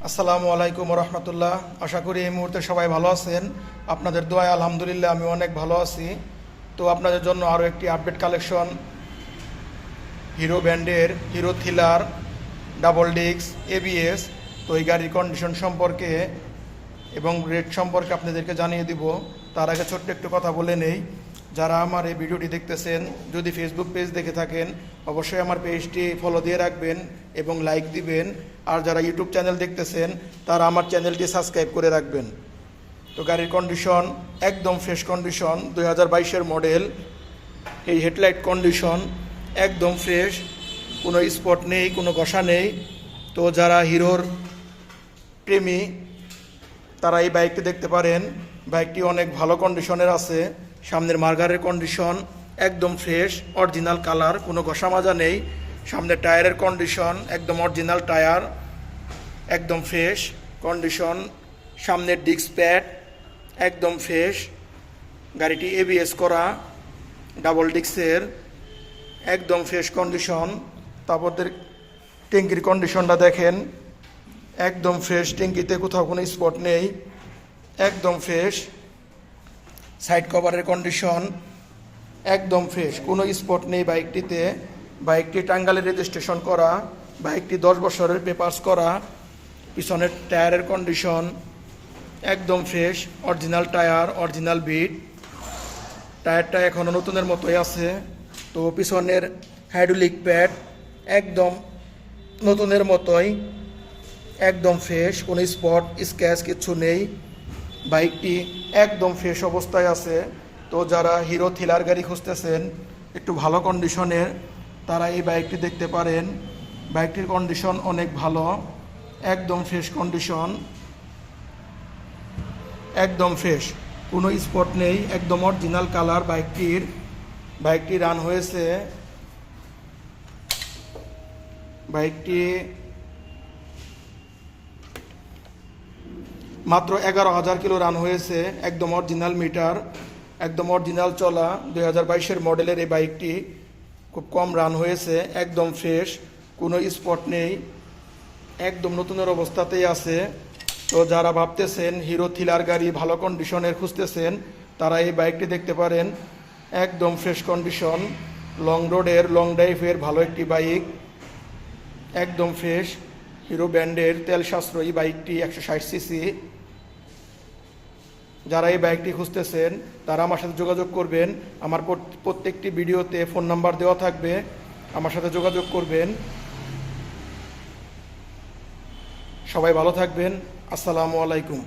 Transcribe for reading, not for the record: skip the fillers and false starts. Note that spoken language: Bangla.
আসসালামু আলাইকুম রহমতুল্লাহ। আশা করি এই মুহূর্তে সবাই ভালো আছেন। আপনাদের দোয়ায় আলহামদুলিল্লাহ আমি অনেক ভালো আছি। তো আপনাদের জন্য আরও একটি আপডেট কালেকশন হিরো ব্র্যান্ডের hero thriller double disc ABS. তো এই গাড়ির কন্ডিশন সম্পর্কে এবং রেট সম্পর্কে আপনাদেরকে জানিয়ে দিব। তার আগে ছোট্ট একটু কথা বলে নেই, যারা আমার এই ভিডিওটি দেখতেছেন যদি ফেসবুক পেজ দেখে থাকেন অবশ্যই আমার পেজটি ফলো দিয়ে রাখবেন এবং লাইক দিবেন। আর যারা ইউটিউব চ্যানেল দেখতেছেন তারা আমার চ্যানেলটি সাবস্ক্রাইব করে রাখবেন। তো গাড়ির কন্ডিশন একদম ফ্রেশ কন্ডিশন, 2022-এর মডেল। এই হেডলাইট কন্ডিশন একদম ফ্রেশ, কোনো স্পট নেই, কোনো ঘষা নেই। তো যারা হিরোর প্রেমী তারা এই বাইকটি দেখতে পারেন। বাইকটি অনেক ভালো কন্ডিশনের আছে। সামনের মার্গারের কন্ডিশন একদম ফ্রেশ, অরিজিনাল কালার, কোনো ঘষা মাজা নেই। সামনের টায়ারের কন্ডিশন একদম অরিজিনাল টায়ার, একদম ফ্রেশ কন্ডিশন। সামনের ডিস্ক প্যাড একদম ফ্রেশ। গাড়িটি এবিএস করা, ডাবল ডিস্কের, একদম ফ্রেশ কন্ডিশন। তারপর ট্যাঙ্কির কন্ডিশনটা দেখেন, একদম ফ্রেশ, ট্যাঙ্কিতে কোথাও কোনো স্পট নেই, একদম ফ্রেশ। সাইড কভারের কন্ডিশন একদম ফ্রেশ, কোনো স্পট নেই বাইকটিতে। বাইকটি টাঙ্গাইলে রেজিস্ট্রেশন করা, বাইকটি 10 বছরের পেপারস করা। পিছনের টায়ারের কন্ডিশন একদম fresh, original tyre, original bit. টায়ারটা এখনও নতুনের মতোই আছে। তো পিছনের হাইড্রোলিক প্যাড একদম নতুনের মতোই, একদম ফ্রেশ, কোনো স্পট স্ক্র্যাচ কিছু নেই। বাইকটি একদম ফ্রেশ অবস্থায় আছে। তো যারা হিরো থ্রিলার গাড়ি খুঁজতেছেন একটু ভালো কন্ডিশনের, তারা এই বাইকটি দেখতে পারেন। বাইকটির কন্ডিশন অনেক ভালো, একদম ফ্রেশ কন্ডিশন, একদম ফ্রেশ, কোনো স্পট নেই, একদম অরিজিনাল কালার বাইকটি রান হয়েছে। বাইকটি মাত্র 11,000 কিলো রান হয়েছে। একদম অরিজিনাল মিটার, একদম অরিজিনাল চলা। 2022-এর মডেলের এই বাইকটি খুব কম রান হয়েছে, একদম ফ্রেশ, কোনো স্পট নেই, একদম নতুনের অবস্থাতেই আছে। তো যারা ভাবতেছেন হিরো থ্রিলার গাড়ি ভালো কন্ডিশনের খুঁজতেছেন তারা এই বাইকটি দেখতে পারেন। একদম ফ্রেশ কন্ডিশন, লং রোডের, লং ড্রাইভের ভালো একটি বাইক, একদম ফ্রেশ। হিরো ব্র্যান্ডের তেল সাশ্রয়ী বাইকটি, 160 সিসি। যারা এই বাইকটি খুঁজতেছেন তারা আমার সাথে যোগাযোগ করবেন। আমার প্রত্যেকটি ভিডিওতে ফোন নাম্বার দেওয়া থাকবে, আমার সাথে যোগাযোগ করবেন। সবাই ভালো থাকবেন। আসসালামু আলাইকুম।